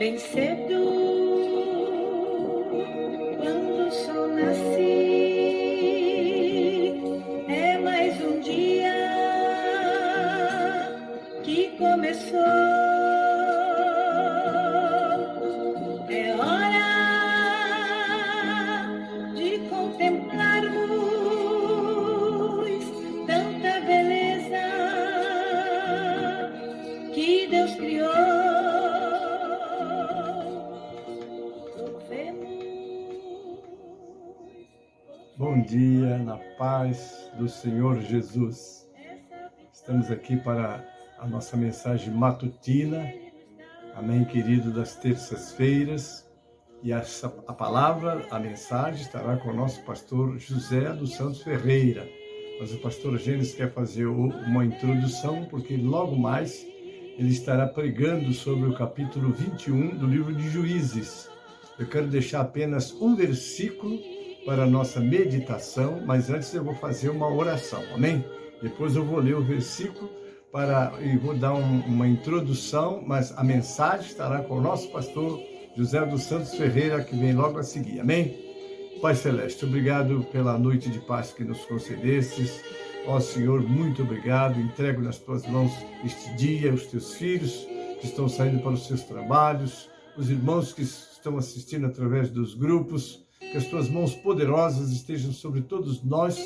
Bem cedo, quando o sol nasce, é mais um dia que começou. É hora de contemplarmos tanta beleza que Deus criou. Bom dia, na paz do Senhor Jesus. Estamos aqui para a nossa mensagem matutina, amém, querido, das terças-feiras. E a palavra, a mensagem, estará com o nosso pastor José dos Santos Ferreira. Mas o pastor Gênesis quer fazer uma introdução, porque logo mais ele estará pregando sobre o capítulo 21 do livro de Juízes. Eu quero deixar apenas um versículo para a nossa meditação, mas antes eu vou fazer uma oração, amém? Depois eu vou ler o versículo e vou dar uma introdução, mas a mensagem estará com o nosso pastor José dos Santos Ferreira, que vem logo a seguir, amém? Pai Celeste, obrigado pela noite de paz que nos concedestes. Ó Senhor, muito obrigado. Entrego nas tuas mãos este dia, os teus filhos que estão saindo para os seus trabalhos, os irmãos que estão assistindo através dos grupos. Que as tuas mãos poderosas estejam sobre todos nós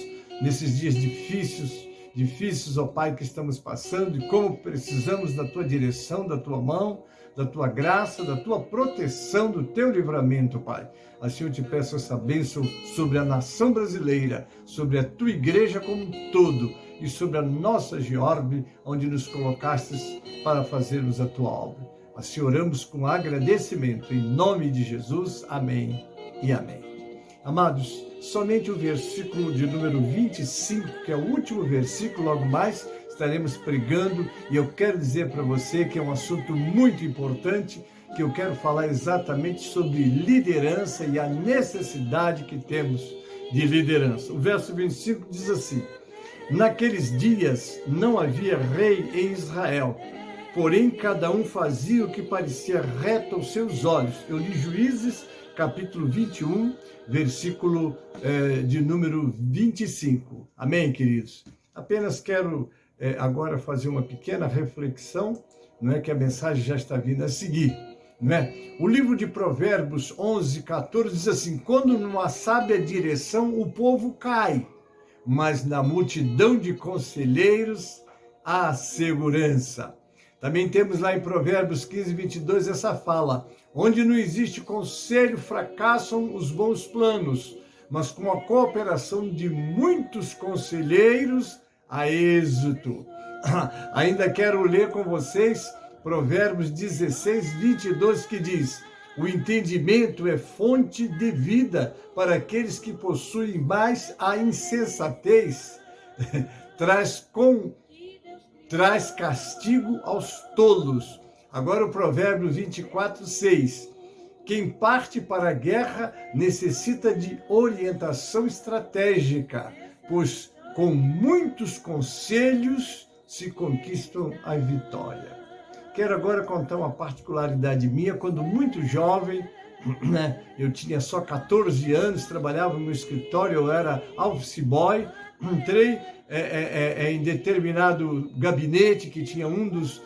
nesses dias difíceis, ó Pai, que estamos passando, e como precisamos da tua direção, da tua mão, da tua graça, da tua proteção, do teu livramento, Pai. Assim eu te peço essa bênção sobre a nação brasileira, sobre a tua igreja como um todo e sobre a nossa Georbe, onde nos colocastes para fazermos a tua obra. Assim oramos com agradecimento, em nome de Jesus, amém e amém. Amados, somente o versículo de número 25, que é o último versículo, logo mais estaremos pregando, e eu quero dizer para você que é um assunto muito importante, que eu quero falar exatamente sobre liderança e a necessidade que temos de liderança. O verso 25 diz assim: naqueles dias não havia rei em Israel, porém cada um fazia o que parecia reto aos seus olhos. Eu li Juízes, capítulo 21, versículo de número 25. Amém, queridos? Apenas quero agora fazer uma pequena reflexão, não é, que a mensagem já está vindo a seguir, não é? O livro de Provérbios 11, 14 diz assim: quando numa sábia direção o povo cai, mas na multidão de conselheiros há segurança. Também temos lá em Provérbios 15, 22 essa fala: onde não existe conselho, fracassam os bons planos, mas com a cooperação de muitos conselheiros, há êxito. Ainda quero ler com vocês Provérbios 16, 22, que diz: o entendimento é fonte de vida para aqueles que possuem, mais a insensatez traz castigo aos tolos. Agora o provérbio 24, 6. Quem parte para a guerra necessita de orientação estratégica, pois com muitos conselhos se conquistam a vitória. Quero agora contar uma particularidade minha. Quando muito jovem, né, eu tinha só 14 anos, trabalhava no escritório, eu era office boy. Entrei em determinado gabinete que tinha um dos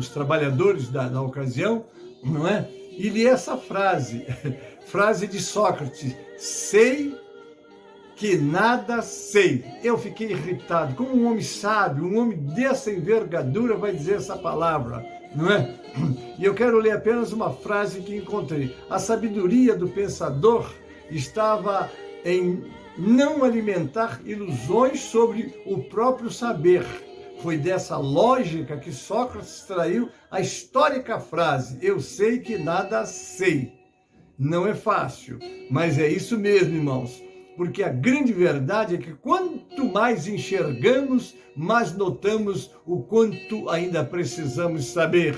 trabalhadores da ocasião, não é? E li essa frase de Sócrates: sei que nada sei. Eu fiquei irritado. Como um homem sábio, um homem dessa envergadura vai dizer essa palavra, não é? E eu quero ler apenas uma frase que encontrei: a sabedoria do pensador estava em não alimentar ilusões sobre o próprio saber. Foi dessa lógica que Sócrates extraiu a histórica frase: eu sei que nada sei. Não é fácil, mas é isso mesmo, irmãos. Porque a grande verdade é que quanto mais enxergamos, mais notamos o quanto ainda precisamos saber.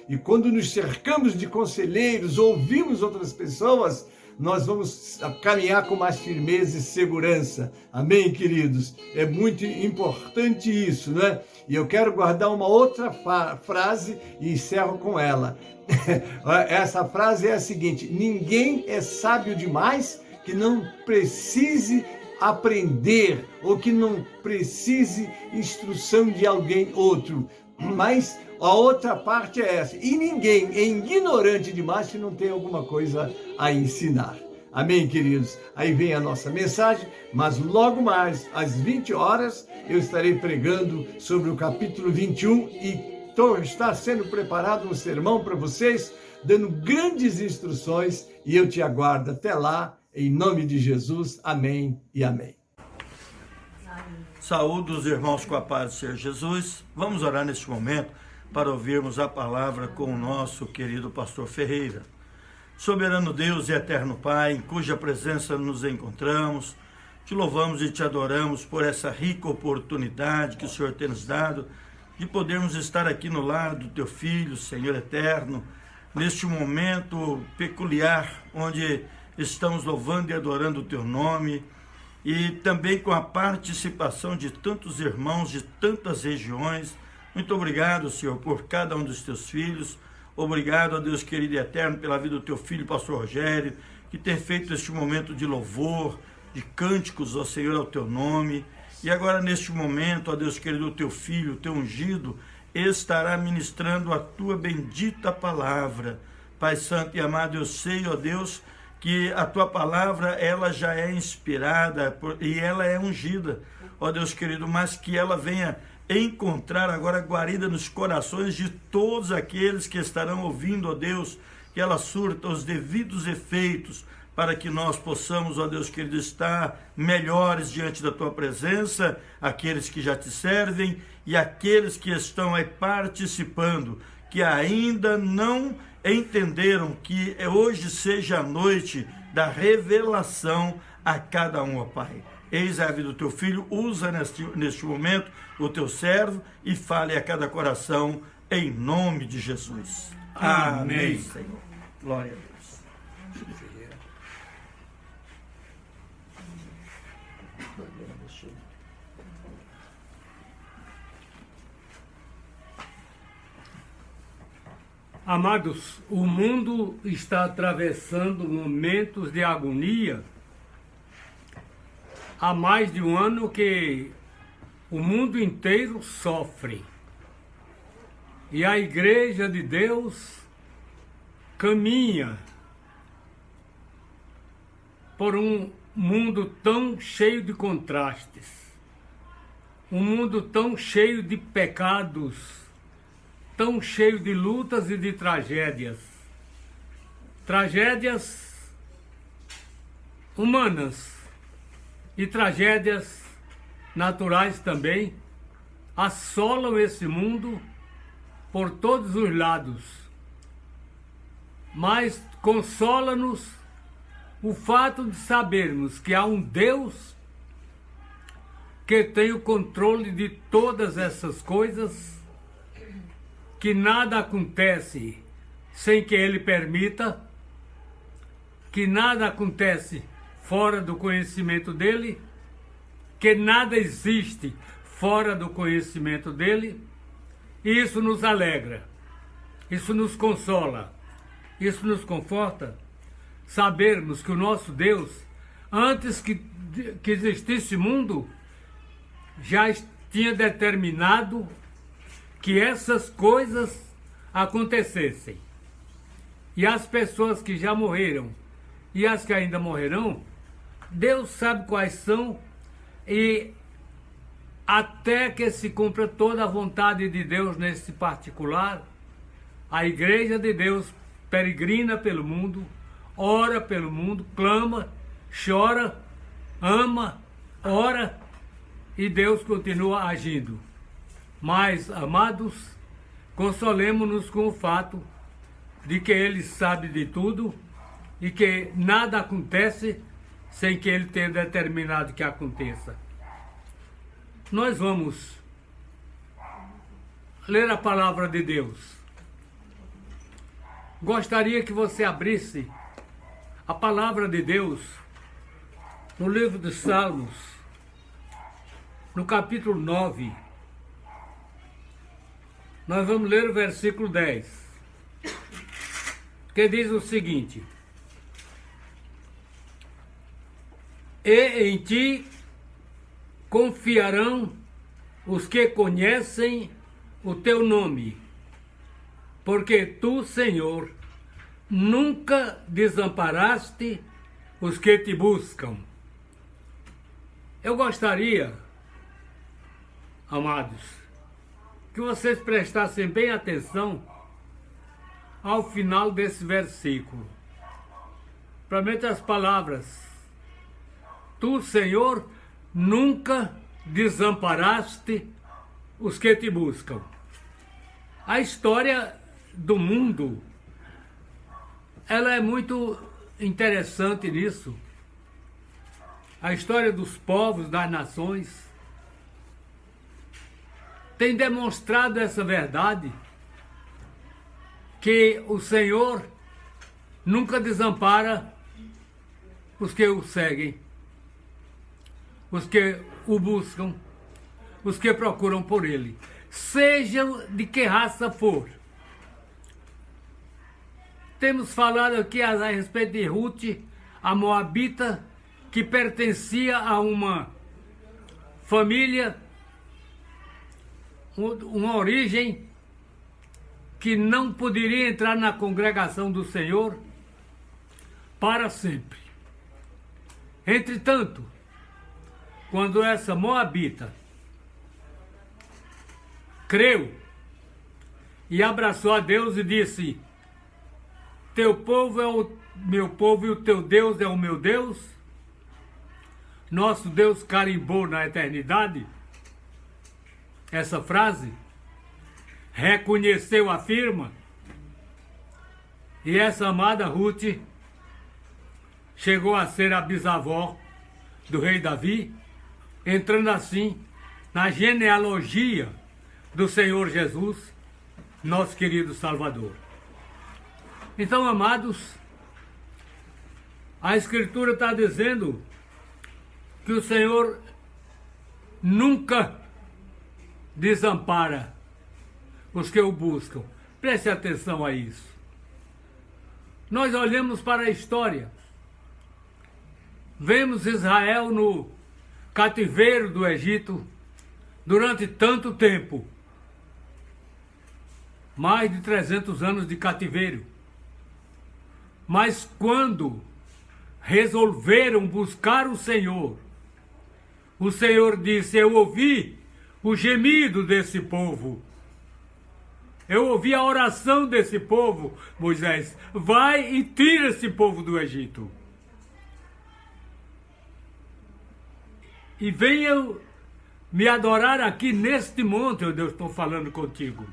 E quando nos cercamos de conselheiros, ouvimos outras pessoas, nós vamos caminhar com mais firmeza e segurança. Amém, queridos? É muito importante isso, né? E eu quero guardar uma outra frase e encerro com ela. Essa frase é a seguinte: ninguém é sábio demais que não precise aprender ou que não precise instrução de alguém outro. Mas a outra parte é essa: e ninguém é ignorante demais que não tem alguma coisa a ensinar. Amém, queridos? Aí vem a nossa mensagem, mas logo mais, às 20 horas, eu estarei pregando sobre o capítulo 21 e está sendo preparado um sermão para vocês, dando grandes instruções, e eu te aguardo até lá, em nome de Jesus. Amém e amém. Saúdo os irmãos com a paz do Senhor Jesus. Vamos orar neste momento para ouvirmos a palavra com o nosso querido pastor Ferreira. Soberano Deus e eterno Pai, em cuja presença nos encontramos, te louvamos e te adoramos por essa rica oportunidade que o Senhor tem nos dado de podermos estar aqui no lar do teu Filho, Senhor eterno, neste momento peculiar, onde estamos louvando e adorando o teu nome, e também com a participação de tantos irmãos de tantas regiões. Muito obrigado, Senhor, por cada um dos teus filhos. Obrigado, ó Deus querido e eterno, pela vida do teu filho, pastor Rogério, que tem feito este momento de louvor, de cânticos, ó Senhor, ao teu nome. E agora, neste momento, ó Deus querido, o teu filho, o teu ungido, estará ministrando a tua bendita palavra. Pai santo e amado, eu sei, ó Deus, que a tua palavra, ela já é inspirada e ela é ungida, ó Deus querido, mas que ela venha encontrar agora guarida nos corações de todos aqueles que estarão ouvindo, ó Deus, que ela surta os devidos efeitos, para que nós possamos, ó Deus querido, estar melhores diante da tua presença, aqueles que já te servem e aqueles que estão aí participando, que ainda não entenderam que hoje seja a noite da revelação a cada um, ó Pai. Eis a vida do teu filho, usa neste momento o teu servo e fale a cada coração em nome de Jesus. Amém, Senhor. Glória a Deus. Amados, o mundo está atravessando momentos de agonia. Há mais de um ano que o mundo inteiro sofre. E a Igreja de Deus caminha por um mundo tão cheio de contrastes, um mundo tão cheio de pecados, tão cheio de lutas e de tragédias. Tragédias humanas e tragédias naturais também assolam esse mundo por todos os lados. Mas consola-nos o fato de sabermos que há um Deus que tem o controle de todas essas coisas, que nada acontece sem que Ele permita, que nada acontece fora do conhecimento dEle, que nada existe fora do conhecimento dEle, e isso nos alegra, isso nos consola, isso nos conforta, sabermos que o nosso Deus, antes que existisse mundo, já tinha determinado que essas coisas acontecessem. E as pessoas que já morreram e as que ainda morrerão, Deus sabe quais são, e até que se cumpra toda a vontade de Deus nesse particular, a Igreja de Deus peregrina pelo mundo, ora pelo mundo, clama, chora, ama, ora, e Deus continua agindo. Mas, amados, consolemo-nos com o fato de que Ele sabe de tudo e que nada acontece sem que Ele tenha determinado que aconteça. Nós vamos ler a palavra de Deus. Gostaria que você abrisse a palavra de Deus no livro dos Salmos, no capítulo 9. Nós vamos ler o versículo 10, que diz o seguinte: E em ti confiarão os que conhecem o teu nome, porque tu, Senhor, nunca desamparaste os que te buscam. Eu gostaria, amados, que vocês prestassem bem atenção ao final desse versículo. Provavelmente as palavras: Tu, Senhor, nunca desamparaste os que te buscam. A história do mundo, ela é muito interessante nisso. A história dos povos, das nações, tem demonstrado essa verdade, que o Senhor nunca desampara os que o seguem, os que o buscam, os que procuram por ele, sejam de que raça for. Temos falado aqui a respeito de Ruth, a moabita, que pertencia a uma família, uma origem que não poderia entrar na congregação do Senhor para sempre. Entretanto, quando essa moabita creu e abraçou a Deus e disse: Teu povo é o meu povo e o teu Deus é o meu Deus, nosso Deus carimbou na eternidade essa frase, reconheceu a firma, e essa amada Ruth chegou a ser a bisavó do rei Davi, entrando assim na genealogia do Senhor Jesus, nosso querido Salvador. Então, amados, a Escritura está dizendo que o Senhor nunca desampara os que o buscam. Preste atenção a isso. Nós olhamos para a história, vemos Israel no cativeiro do Egito durante tanto tempo, mais de 300 anos de cativeiro. Mas quando resolveram buscar o Senhor disse: Eu ouvi o gemido desse povo, eu ouvi a oração desse povo. Moisés, vai e tira esse povo do Egito, e venham me adorar aqui neste monte onde eu estou falando contigo.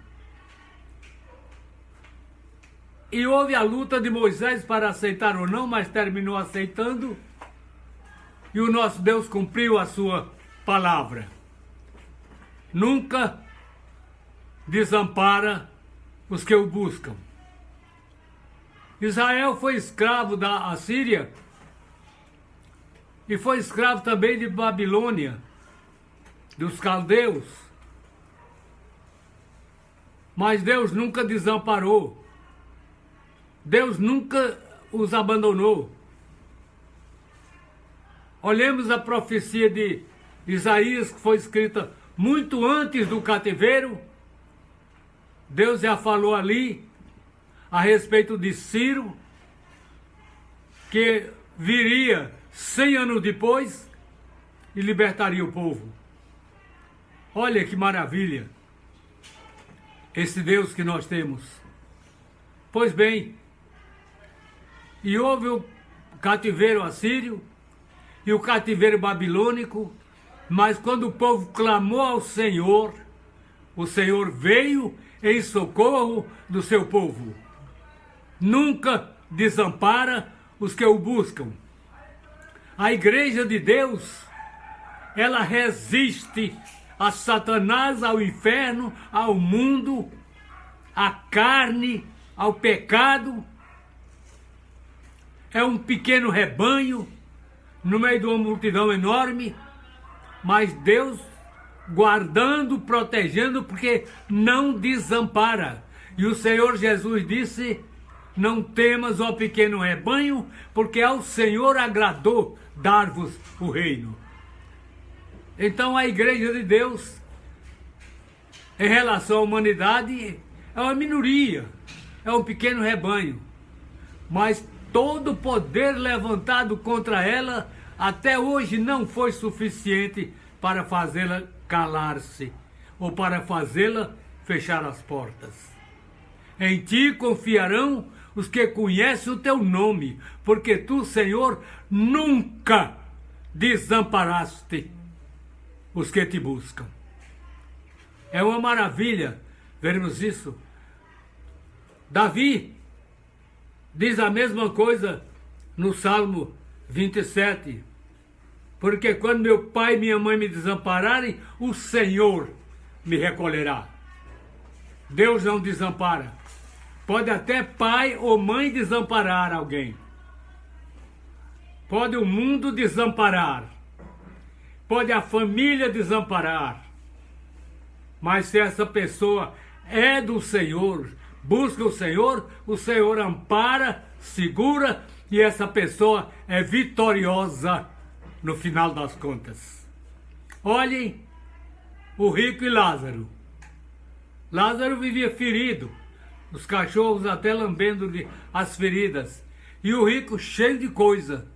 E houve a luta de Moisés para aceitar ou não, mas terminou aceitando, e o nosso Deus cumpriu a sua palavra. Nunca desampara os que o buscam. Israel foi escravo da Assíria e foi escravo também de Babilônia, dos caldeus. Mas Deus nunca desamparou. Deus nunca os abandonou. Olhemos a profecia de Isaías, que foi escrita muito antes do cativeiro. Deus já falou ali a respeito de Ciro, que viria 100 anos depois e libertaria o povo. Olha que maravilha esse Deus que nós temos. Pois bem, e houve o cativeiro assírio e o cativeiro babilônico, mas quando o povo clamou ao Senhor, o Senhor veio em socorro do seu povo. Nunca desampara os que o buscam. A igreja de Deus, ela resiste a Satanás, ao inferno, ao mundo, à carne, ao pecado. é um pequeno rebanho no meio de uma multidão enorme, mas Deus guardando, protegendo, porque não desampara. E o Senhor Jesus disse: não temas, ó pequeno rebanho, porque ao Senhor agradou dar-vos o reino. Então a igreja de Deus, em relação à humanidade, é uma minoria, é um pequeno rebanho. Mas todo o poder levantado contra ela, até hoje não foi suficiente para fazê-la calar-se, ou para fazê-la fechar as portas. Em ti confiarão os que conhecem o teu nome, porque tu, Senhor, nunca desamparaste os que te buscam. É uma maravilha vermos isso. Davi diz a mesma coisa no Salmo 27. Porque quando meu pai e minha mãe me desampararem, o Senhor me recolherá. Deus não desampara. Pode até pai ou mãe desamparar alguém. Pode o mundo desamparar. Pode a família desamparar. Mas se essa pessoa é do Senhor, busca o Senhor ampara, segura, e essa pessoa é vitoriosa no final das contas. Olhem o rico e Lázaro. Lázaro vivia ferido, os cachorros até lambendo-lhe as feridas, e o rico cheio de coisa.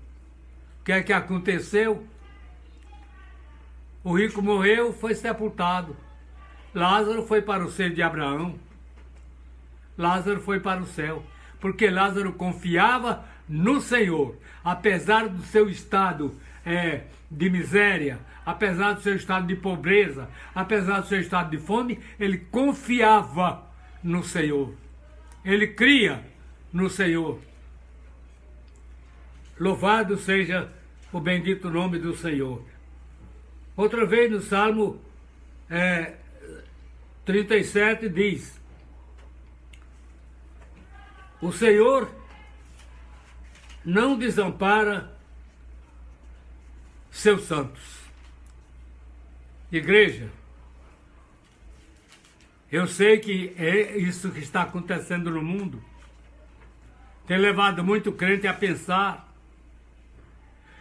O que é que aconteceu? O rico morreu, foi sepultado. Lázaro foi para o seio de Abraão. Lázaro foi para o céu, porque Lázaro confiava no Senhor, apesar do seu estado de miséria, apesar do seu estado de pobreza, apesar do seu estado de fome, ele confiava no Senhor. Ele cria no Senhor. Louvado seja o bendito nome do Senhor. Outra vez no Salmo 37 diz: o Senhor não desampara seus santos. Igreja, eu sei que é isso que está acontecendo no mundo. Tem levado muito crente a pensar: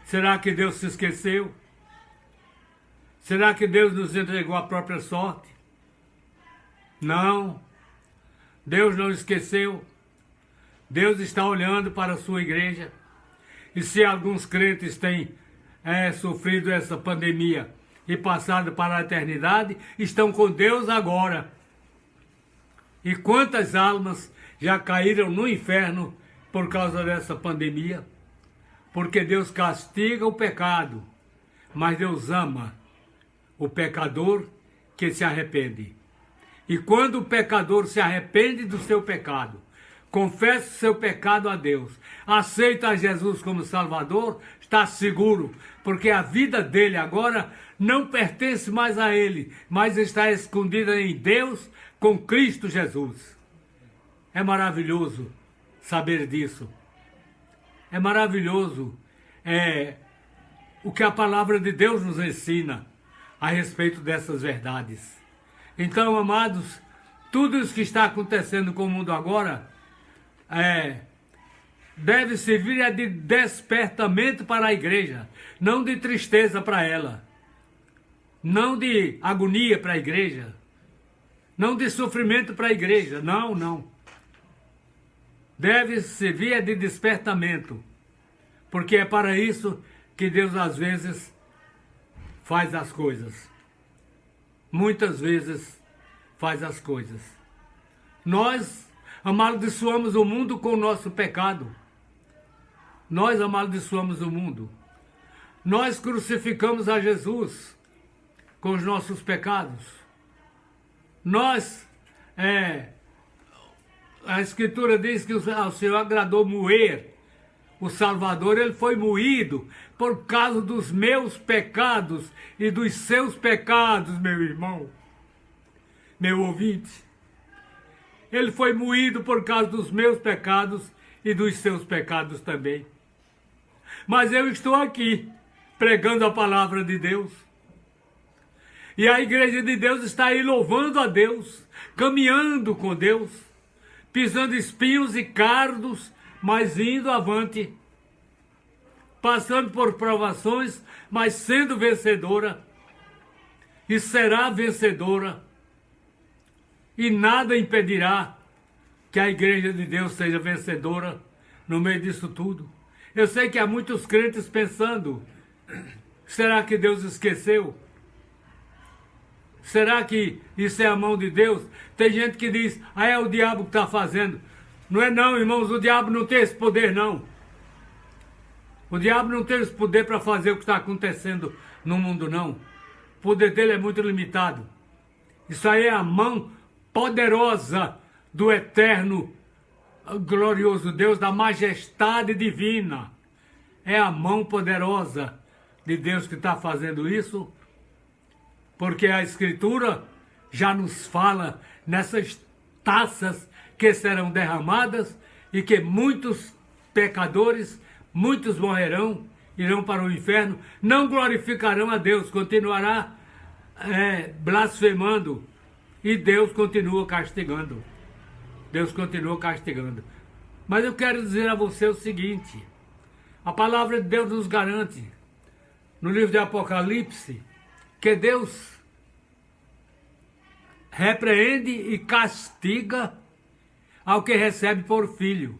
será que Deus se esqueceu? Será que Deus nos entregou a própria sorte? Não, Deus não esqueceu. Deus está olhando para a sua igreja. E se alguns crentes têm sofrido essa pandemia e passado para a eternidade, estão com Deus agora. E quantas almas já caíram no inferno por causa dessa pandemia? Porque Deus castiga o pecado, mas Deus ama o pecador que se arrepende. E quando o pecador se arrepende do seu pecado, confessa o seu pecado a Deus, aceita Jesus como Salvador, está seguro, porque a vida dele agora não pertence mais a ele, mas está escondida em Deus com Cristo Jesus. É maravilhoso saber disso. É maravilhoso o que a palavra de Deus nos ensina a respeito dessas verdades. Então, amados, tudo isso que está acontecendo com o mundo agora deve servir de despertamento para a igreja, não de tristeza para ela, não de agonia para a igreja, não de sofrimento para a igreja, não. Deve servir de despertamento, porque é para isso que Deus às vezes faz as coisas. Muitas vezes faz as coisas. Nós amaldiçoamos o mundo com o nosso pecado. Nós amaldiçoamos o mundo. Nós crucificamos a Jesus com os nossos pecados. Nós, a Escritura diz que ao Senhor agradou moer o Salvador. Ele foi moído por causa dos meus pecados e dos seus pecados, meu irmão, meu ouvinte. Ele foi moído por causa dos meus pecados e dos seus pecados também. mas eu estou aqui pregando a palavra de Deus. E a igreja de Deus está aí louvando a Deus, caminhando com Deus, pisando espinhos e cardos, mas indo avante, passando por provações, mas sendo vencedora, e será vencedora, e nada impedirá que a igreja de Deus seja vencedora no meio disso tudo. Eu sei que há muitos crentes pensando, será que Deus esqueceu? Será que isso é a mão de Deus? Tem gente que diz, é o diabo que está fazendo. Não é não, irmãos, o diabo não tem esse poder não. O diabo não tem esse poder para fazer o que está acontecendo no mundo não. O poder dele é muito limitado. Isso aí é a mão poderosa do eterno, glorioso Deus, da majestade divina. É a mão poderosa de Deus que está fazendo isso, porque a Escritura já nos fala nessas taças que serão derramadas e que muitos pecadores, muitos morrerão, irão para o inferno, não glorificarão a Deus, continuará blasfemando, e Deus continua castigando. Deus continua castigando. Mas eu quero dizer a você o seguinte, a palavra de Deus nos garante, no livro de Apocalipse, que Deus repreende e castiga ao que recebe por filho.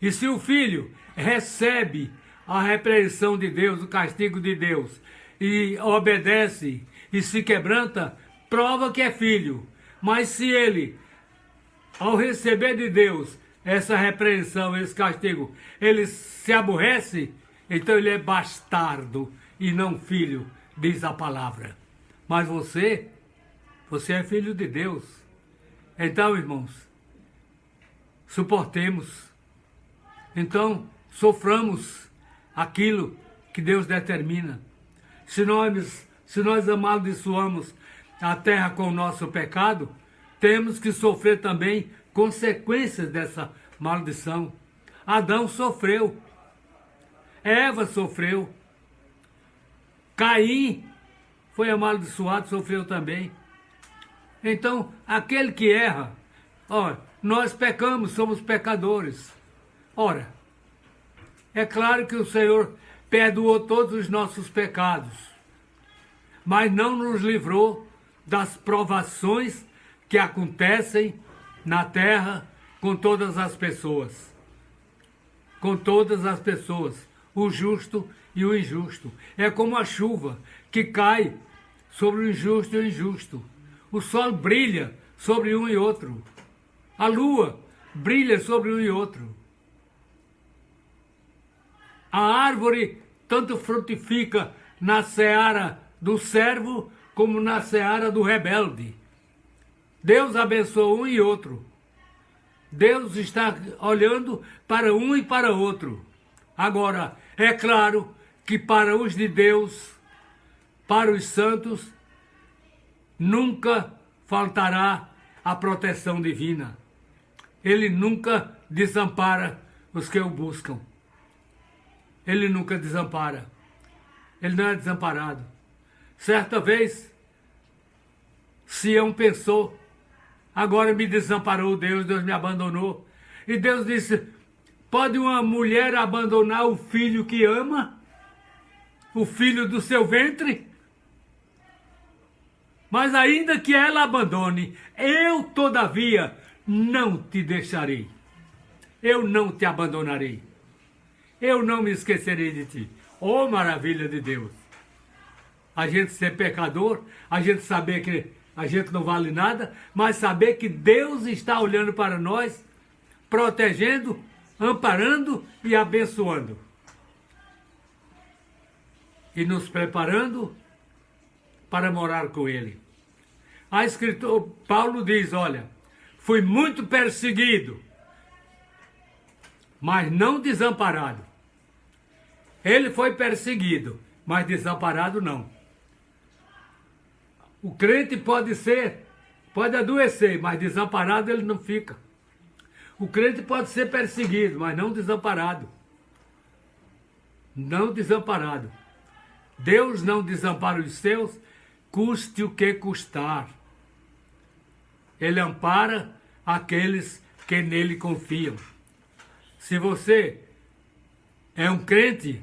E se o filho recebe a repreensão de Deus, o castigo de Deus, e obedece e se quebranta, prova que é filho. Mas se ele, ao receber de Deus essa repreensão, esse castigo, ele se aborrece, então ele é bastardo e não filho, diz a palavra. Mas você é filho de Deus. Então, irmãos, suportemos. Então, soframos aquilo que Deus determina. Se nós amaldiçoamos a terra com o nosso pecado, temos que sofrer também consequências dessa maldição. Adão sofreu. Eva sofreu. Caim foi amaldiçoado, sofreu também. Então, aquele que erra, nós pecamos, somos pecadores. Ora, é claro que o Senhor perdoou todos os nossos pecados, mas não nos livrou das provações que acontecem na terra com todas as pessoas. Com todas as pessoas, o justo e o injusto. É como a chuva que cai sobre o injusto e o injusto. O sol brilha sobre um e outro. A lua brilha sobre um e outro. A árvore tanto frutifica na seara do servo como na seara do rebelde. Deus abençoa um e outro. Deus está olhando para um e para outro. Agora, é claro que para os de Deus, para os santos, nunca faltará a proteção divina. Ele nunca desampara os que o buscam. Ele nunca desampara. Ele não é desamparado. Certa vez, Sião pensou, agora me desamparou Deus me abandonou. E Deus disse, pode uma mulher abandonar o filho que ama? O filho do seu ventre? Mas ainda que ela abandone, eu, todavia, não te deixarei. Eu não te abandonarei. Eu não me esquecerei de ti. Oh, maravilha de Deus! A gente ser pecador, a gente saber que a gente não vale nada, mas saber que Deus está olhando para nós, protegendo, amparando e abençoando. E nos preparando para morar com Ele. A Escritura, Paulo diz, olha, fui muito perseguido, mas não desamparado. Ele foi perseguido, mas desamparado não. O crente pode adoecer, mas desamparado ele não fica. O crente pode ser perseguido, mas não desamparado. não desamparado. Deus não desampara os seus, custe o que custar. Ele ampara aqueles que nele confiam. Se você é um crente,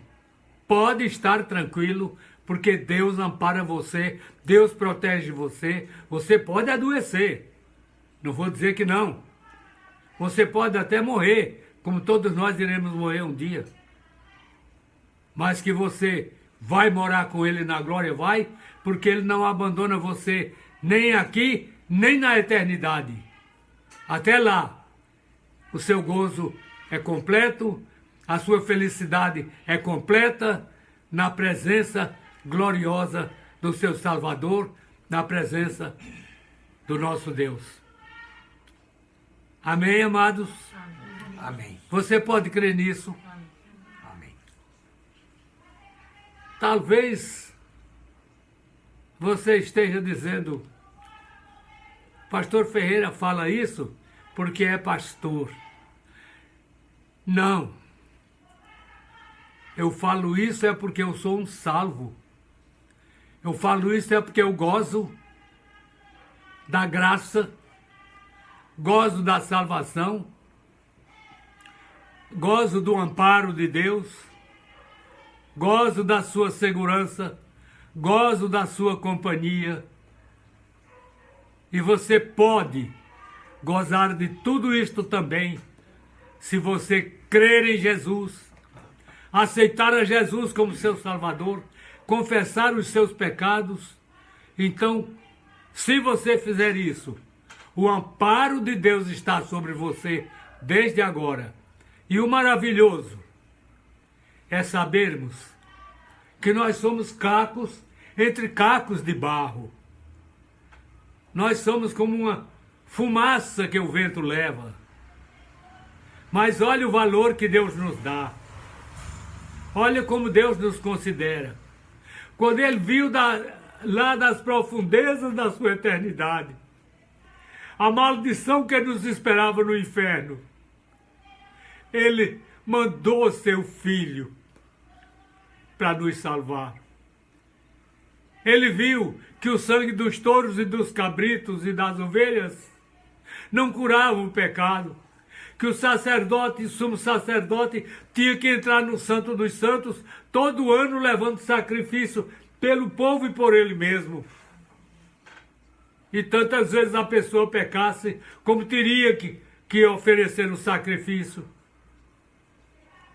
pode estar tranquilo, porque Deus ampara você, Deus protege você. Você pode adoecer, não vou dizer que não. Você pode até morrer, como todos nós iremos morrer um dia. Mas que você vai morar com Ele na glória, vai, porque Ele não abandona você nem aqui, nem na eternidade. Até lá, o seu gozo é completo, a sua felicidade é completa na presença gloriosa do seu Salvador, na presença do nosso Deus. Amém, amados? Amém. Você pode crer nisso? Amém. Talvez você esteja dizendo, Pastor Ferreira fala isso porque é pastor. Não. Eu falo isso é porque eu sou um salvo. Eu falo isso é porque eu gozo da graça, gozo da salvação, gozo do amparo de Deus, gozo da sua segurança, gozo da sua companhia. E você pode gozar de tudo isto também, se você crer em Jesus, aceitar a Jesus como seu Salvador, confessar os seus pecados. Então, se você fizer isso, o amparo de Deus está sobre você desde agora. E o maravilhoso é sabermos que nós somos cacos entre cacos de barro. Nós somos como uma fumaça que o vento leva. Mas olha o valor que Deus nos dá. Olha como Deus nos considera. Quando Ele viu lá das profundezas da sua eternidade a maldição que nos esperava no inferno, Ele mandou seu Filho para nos salvar. Ele viu que o sangue dos touros e dos cabritos e das ovelhas não curava o pecado, que o sacerdote e sumo sacerdote tinha que entrar no Santo dos Santos todo ano levando sacrifício pelo povo e por ele mesmo. E tantas vezes a pessoa pecasse, como teria que oferecer o sacrifício.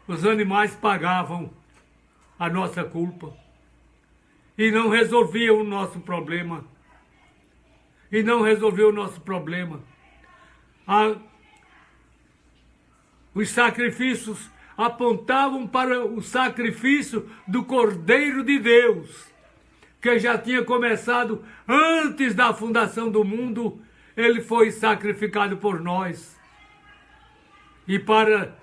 Os animais pagavam a nossa culpa e não resolviam o nosso problema. E não resolveu o nosso problema. Os sacrifícios apontavam para o sacrifício do Cordeiro de Deus, que já tinha começado antes da fundação do mundo. Ele foi sacrificado por nós. E para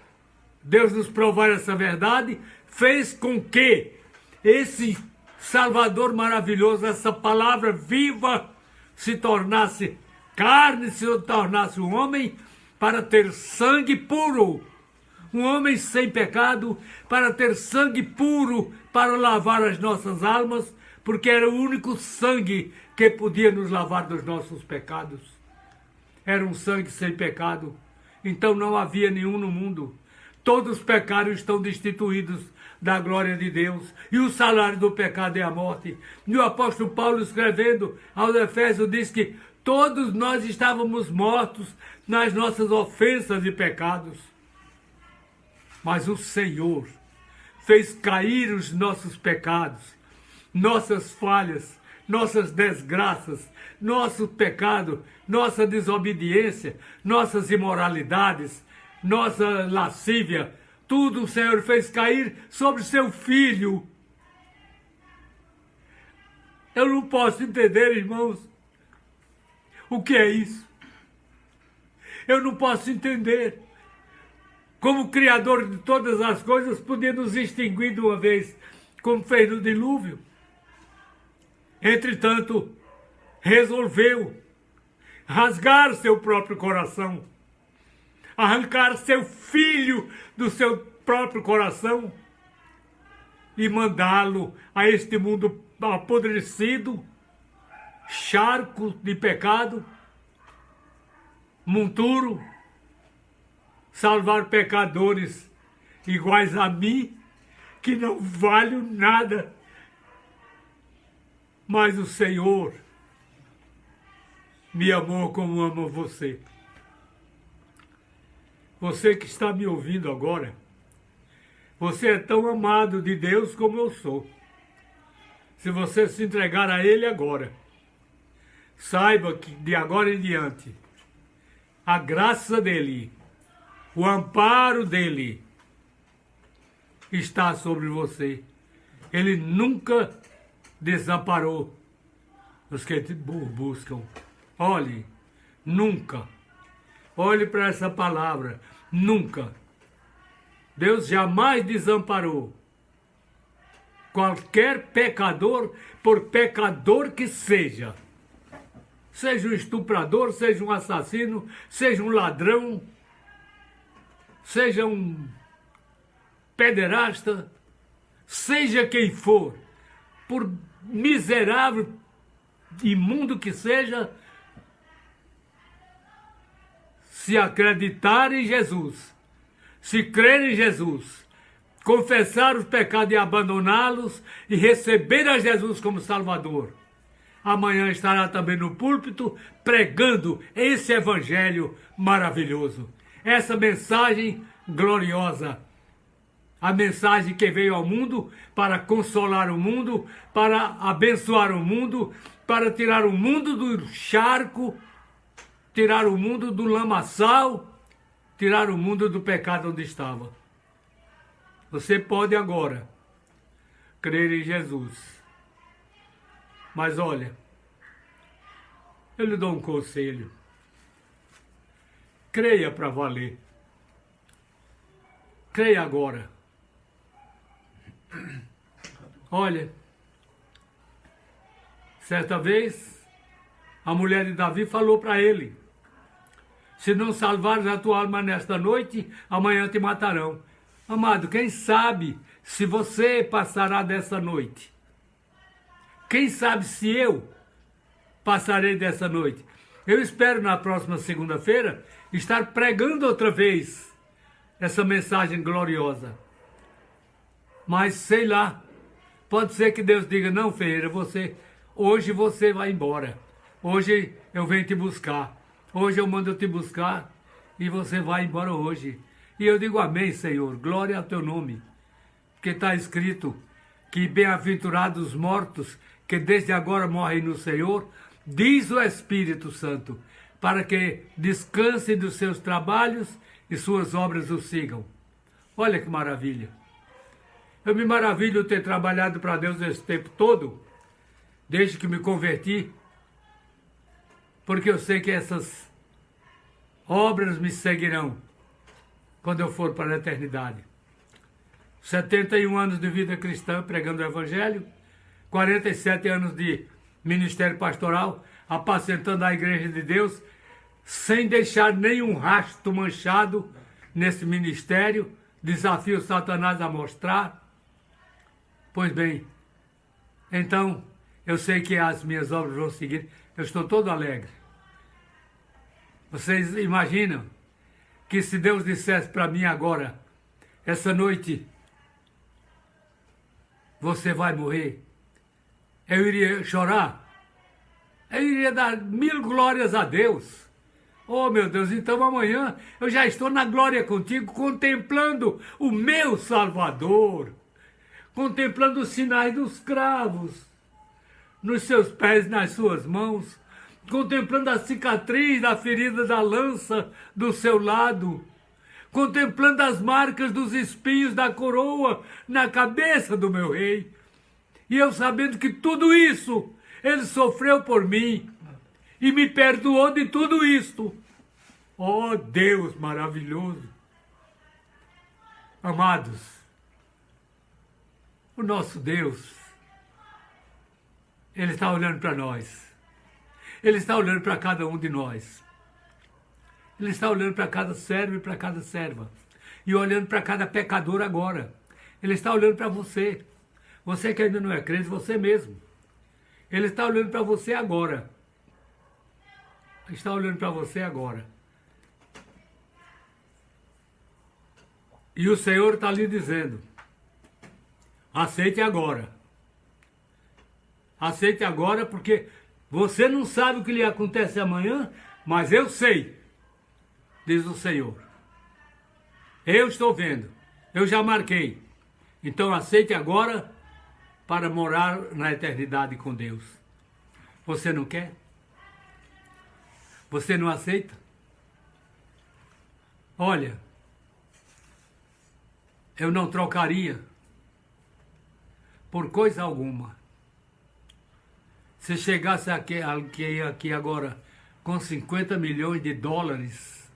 Deus nos provar essa verdade, fez com que esse Salvador maravilhoso, essa palavra viva, se tornasse carne, se tornasse um homem, para ter sangue puro. Um homem sem pecado, para ter sangue puro, para lavar as nossas almas, porque era o único sangue que podia nos lavar dos nossos pecados. Era um sangue sem pecado. Então não havia nenhum no mundo. Todos os pecados estão destituídos da glória de Deus. E o salário do pecado é a morte. E o apóstolo Paulo, escrevendo aos Efésios, diz que todos nós estávamos mortos nas nossas ofensas e pecados. Mas o Senhor fez cair os nossos pecados, nossas falhas, nossas desgraças, nosso pecado, nossa desobediência, nossas imoralidades, nossa lascívia. Tudo o Senhor fez cair sobre seu Filho. Eu não posso entender, irmãos, o que é isso. Eu não posso entender como o Criador de todas as coisas podia nos extinguir de uma vez, como fez no dilúvio. Entretanto, resolveu rasgar seu próprio coração, arrancar seu Filho do seu próprio coração, e mandá-lo a este mundo apodrecido, charco de pecado, monturo, salvar pecadores iguais a mim, que não valem nada. Mas o Senhor me amou como ama você. Você que está me ouvindo agora, você é tão amado de Deus como eu sou. Se você se entregar a Ele agora, saiba que de agora em diante, a graça dEle, o amparo dEle está sobre você. Ele nunca desamparou os que te buscam. Olhe, nunca. Olhe para essa palavra, nunca. Deus jamais desamparou qualquer pecador, por pecador que seja. Seja um estuprador, seja um assassino, seja um ladrão, seja um pederasta, seja quem for, por miserável, imundo que seja, se acreditar em Jesus, se crer em Jesus, confessar os pecados e abandoná-los e receber a Jesus como Salvador, amanhã estará também no púlpito pregando esse evangelho maravilhoso, essa mensagem gloriosa, a mensagem que veio ao mundo para consolar o mundo, para abençoar o mundo, para tirar o mundo do charco, tirar o mundo do lamaçal, tirar o mundo do pecado onde estava. Você pode agora crer em Jesus. Mas olha, eu lhe dou um conselho. Creia para valer. Creia agora. Olha, certa vez, a mulher de Davi falou para ele: se não salvares a tua alma nesta noite, amanhã te matarão. Amado, quem sabe se você passará dessa noite? Quem sabe se eu passarei dessa noite? Eu espero na próxima segunda-feira estar pregando outra vez essa mensagem gloriosa. Mas sei lá, pode ser que Deus diga: não, Ferreira, hoje você vai embora. Hoje eu venho te buscar. Hoje eu mando te buscar e você vai embora hoje. E eu digo amém, Senhor, glória ao teu nome. Porque está escrito que bem-aventurados os mortos que desde agora morrem no Senhor, diz o Espírito Santo, para que descansem dos seus trabalhos e suas obras o sigam. Olha que maravilha. Eu me maravilho ter trabalhado para Deus esse tempo todo, desde que me converti, porque eu sei que essas obras me seguirão quando eu for para a eternidade. 71 anos de vida cristã pregando o Evangelho, 47 anos de ministério pastoral, apacentando a igreja de Deus, sem deixar nenhum rastro manchado nesse ministério, desafio Satanás a mostrar. Pois bem, então eu sei que as minhas obras vão seguir, eu estou todo alegre. Vocês imaginam que se Deus dissesse para mim agora, essa noite, você vai morrer, eu iria chorar, eu iria dar 1000 glórias a Deus. Oh meu Deus, então amanhã eu já estou na glória contigo, contemplando o meu Salvador, contemplando os sinais dos cravos nos seus pés, nas suas mãos, contemplando a cicatriz da ferida da lança do seu lado, contemplando as marcas dos espinhos da coroa na cabeça do meu rei. E eu sabendo que tudo isso ele sofreu por mim e me perdoou de tudo isto. Oh Deus maravilhoso! Amados, o nosso Deus, Ele está olhando para nós. Ele está olhando para cada um de nós. Ele está olhando para cada servo e para cada serva. E olhando para cada pecador agora. Ele está olhando para você. Você que ainda não é crente, você mesmo. Ele está olhando para você agora. Está olhando para você agora. E o Senhor está lhe dizendo, aceite agora. Aceite agora, porque você não sabe o que lhe acontece amanhã, mas eu sei, diz o Senhor. Eu estou vendo, eu já marquei. Então aceite agora para morar na eternidade com Deus. Você não quer? Você não aceita? Olha, eu não trocaria por coisa alguma. Se chegasse aqui agora com 50 milhões de dólares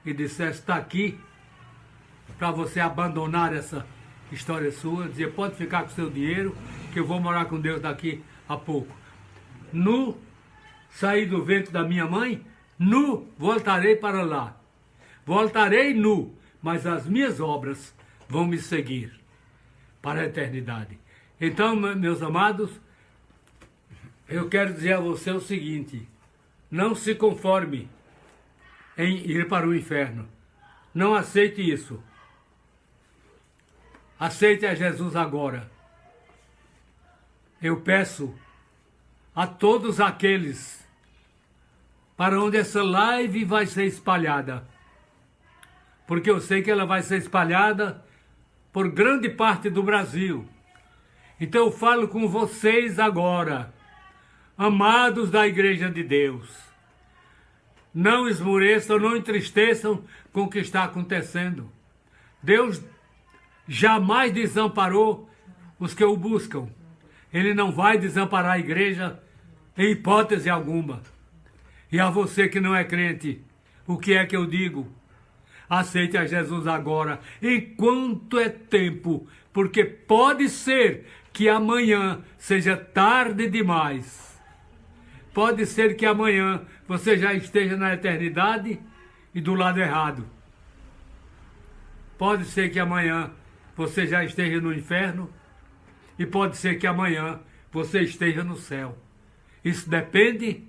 e dissesse, está aqui para você abandonar essa história sua, dizer, pode ficar com seu dinheiro, que eu vou morar com Deus daqui a pouco. Nu, saí do ventre da minha mãe, nu, voltarei para lá. Voltarei nu, mas as minhas obras vão me seguir para a eternidade. Então, meus amados, eu quero dizer a você o seguinte, não se conforme em ir para o inferno. Não aceite isso. Aceite a Jesus agora. Eu peço a todos aqueles para onde essa live vai ser espalhada, porque eu sei que ela vai ser espalhada por grande parte do Brasil. Então eu falo com vocês agora, amados da Igreja de Deus. Não esmoreçam, não entristeçam com o que está acontecendo. Deus jamais desamparou os que o buscam. Ele não vai desamparar a igreja em hipótese alguma. E a você que não é crente, o que é que eu digo? Aceite a Jesus agora, enquanto é tempo, porque pode ser que amanhã seja tarde demais. Pode ser que amanhã você já esteja na eternidade e do lado errado. Pode ser que amanhã você já esteja no inferno e pode ser que amanhã você esteja no céu. Isso depende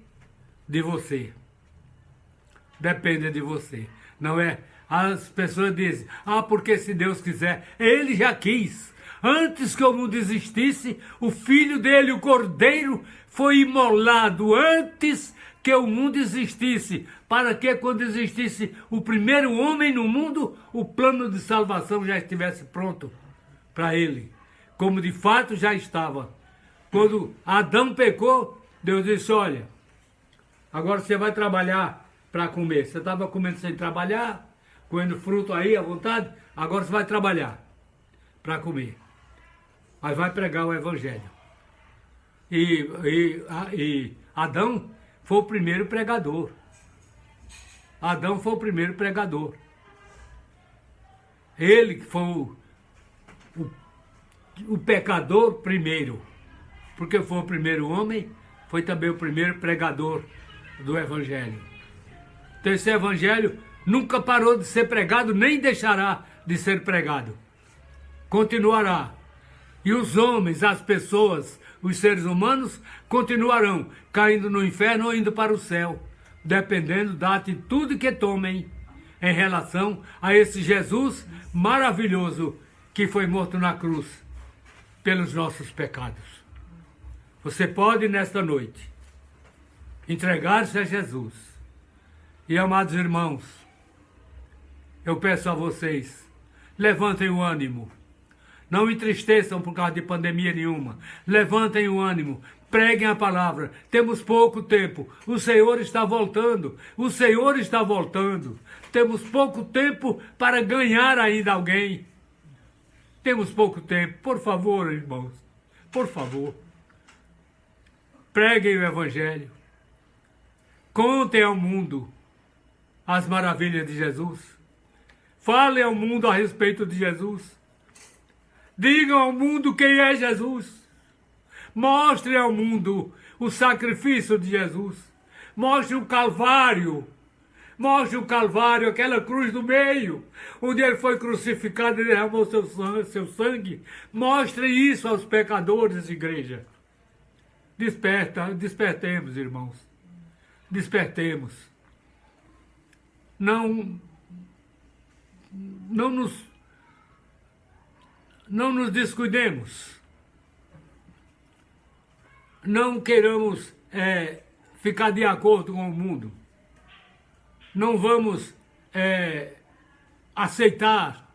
de você. Depende de você. Não é? As pessoas dizem, porque se Deus quiser, Ele já quis. Antes que o mundo existisse, o Filho dele, o Cordeiro, foi imolado antes que o mundo existisse, para que quando existisse o primeiro homem no mundo, o plano de salvação já estivesse pronto para ele, como de fato já estava. Quando Adão pecou, Deus disse, olha, agora você vai trabalhar para comer. Você estava comendo sem trabalhar, comendo fruto aí à vontade, agora você vai trabalhar para comer. Mas vai pregar o Evangelho. E Adão foi o primeiro pregador. Adão foi o primeiro pregador. Ele que foi o pecador primeiro. Porque foi o primeiro homem, foi também o primeiro pregador do Evangelho. Então esse Evangelho nunca parou de ser pregado, nem deixará de ser pregado. Continuará. E os homens, as pessoas, os seres humanos continuarão caindo no inferno ou indo para o céu, dependendo da atitude que tomem em relação a esse Jesus maravilhoso que foi morto na cruz pelos nossos pecados. Você pode, nesta noite, entregar-se a Jesus. E, amados irmãos, eu peço a vocês, levantem o ânimo. Não entristeçam por causa de pandemia nenhuma. Levantem o ânimo. Preguem a palavra. Temos pouco tempo. O Senhor está voltando. O Senhor está voltando. Temos pouco tempo para ganhar ainda alguém. Temos pouco tempo. Por favor, irmãos. Por favor. Preguem o Evangelho. Contem ao mundo as maravilhas de Jesus. Falem ao mundo a respeito de Jesus. Digam ao mundo quem é Jesus. Mostrem ao mundo o sacrifício de Jesus. Mostrem o Calvário. Mostre o Calvário, aquela cruz do meio, onde ele foi crucificado e derramou seu sangue. Mostre isso aos pecadores, igreja. Despertemos, irmãos. Despertemos. Não nos descuidemos. Não queiramos ficar de acordo com o mundo. Não vamos aceitar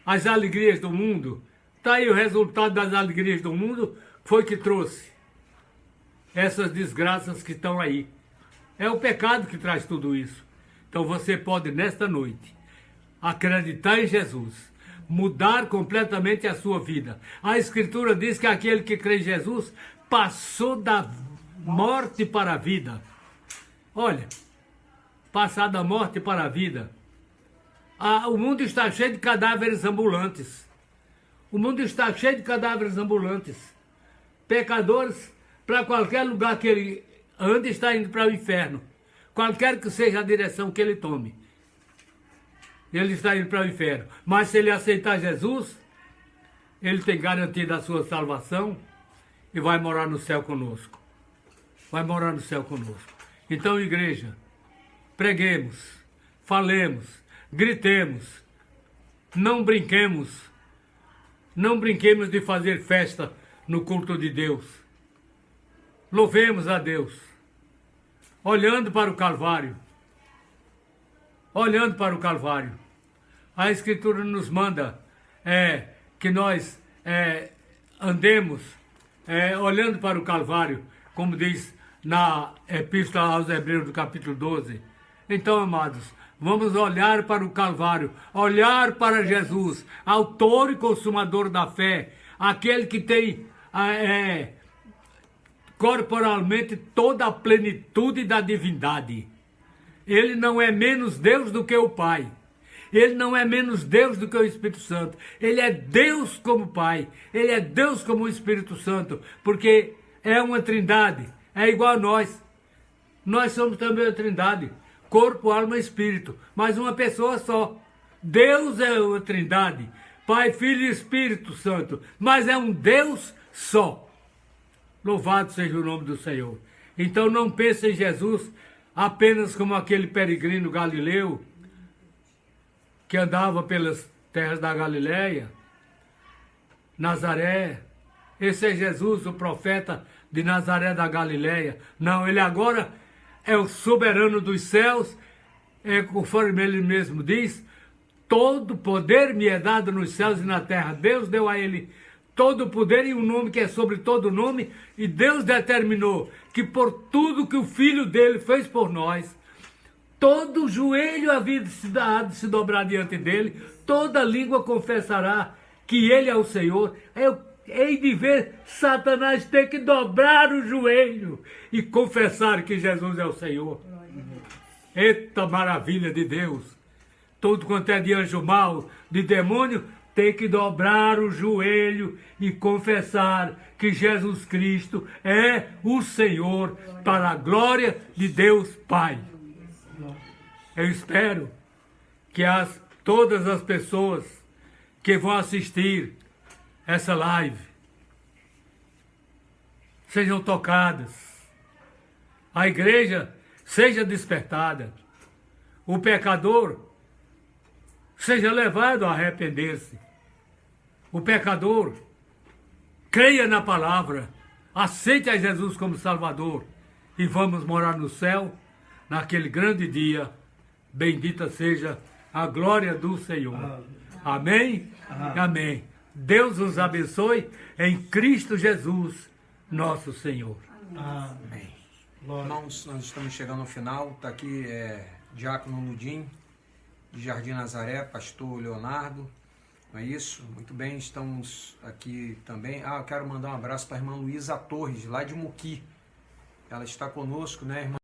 as alegrias do mundo. Está aí o resultado das alegrias do mundo, foi que trouxe essas desgraças que estão aí. É o pecado que traz tudo isso. Então você pode, nesta noite, acreditar em Jesus, mudar completamente a sua vida. A Escritura diz que aquele que crê em Jesus passou da morte para a vida. Olha, passar da morte para a vida. O mundo está cheio de cadáveres ambulantes. O mundo está cheio de cadáveres ambulantes. Pecadores, para qualquer lugar que ele ande, está indo para o inferno. Qualquer que seja a direção que ele tome, ele está indo para o inferno. Mas se ele aceitar Jesus, ele tem garantido a sua salvação e vai morar no céu conosco. Vai morar no céu conosco. Então, igreja, preguemos, falemos, gritemos, não brinquemos de fazer festa no culto de Deus. Louvemos a Deus, olhando para o Calvário. Olhando para o Calvário. A Escritura nos manda que nós andemos olhando para o Calvário, como diz na Epístola aos Hebreus, do capítulo 12. Então, amados, vamos olhar para o Calvário, olhar para Jesus, autor e consumador da fé, aquele que tem corporalmente toda a plenitude da divindade. Ele não é menos Deus do que o Pai. Ele não é menos Deus do que o Espírito Santo. Ele é Deus como Pai. Ele é Deus como o Espírito Santo. Porque é uma trindade. É igual a nós. Nós somos também a trindade. Corpo, alma e espírito. Mas uma pessoa só. Deus é uma trindade. Pai, Filho e Espírito Santo. Mas é um Deus só. Louvado seja o nome do Senhor. Então não pense em Jesus apenas como aquele peregrino galileu que andava pelas terras da Galileia, Nazaré. Esse é Jesus, o profeta de Nazaré da Galileia. Não, ele agora é o soberano dos céus, conforme ele mesmo diz, todo poder me é dado nos céus e na terra. Deus deu a ele todo o poder e um nome que é sobre todo nome, e Deus determinou que por tudo que o Filho dele fez por nós, todo joelho havia de se dobrar diante dele, toda língua confessará que ele é o Senhor. Eu hei de ver Satanás ter que dobrar o joelho e confessar que Jesus é o Senhor. Eita maravilha de Deus! Tudo quanto é de anjo mau, de demônio, tem que dobrar o joelho e confessar que Jesus Cristo é o Senhor, para a glória de Deus Pai. Eu espero que todas as pessoas que vão assistir essa live sejam tocadas, a igreja seja despertada, o pecador seja levado a arrepender-se, o pecador creia na palavra, aceite a Jesus como Salvador e vamos morar no céu naquele grande dia. Bendita seja a glória do Senhor. Amém? Amém. Deus os abençoe em Cristo Jesus, nosso Senhor. Amém. Irmãos, nós estamos chegando ao final. Está aqui Diácono Ludim, de Jardim Nazaré, Pastor Leonardo. Não é isso? Muito bem, estamos aqui também. Eu quero mandar um abraço para a irmã Luísa Torres, lá de Muqui. Ela está conosco, né, irmã?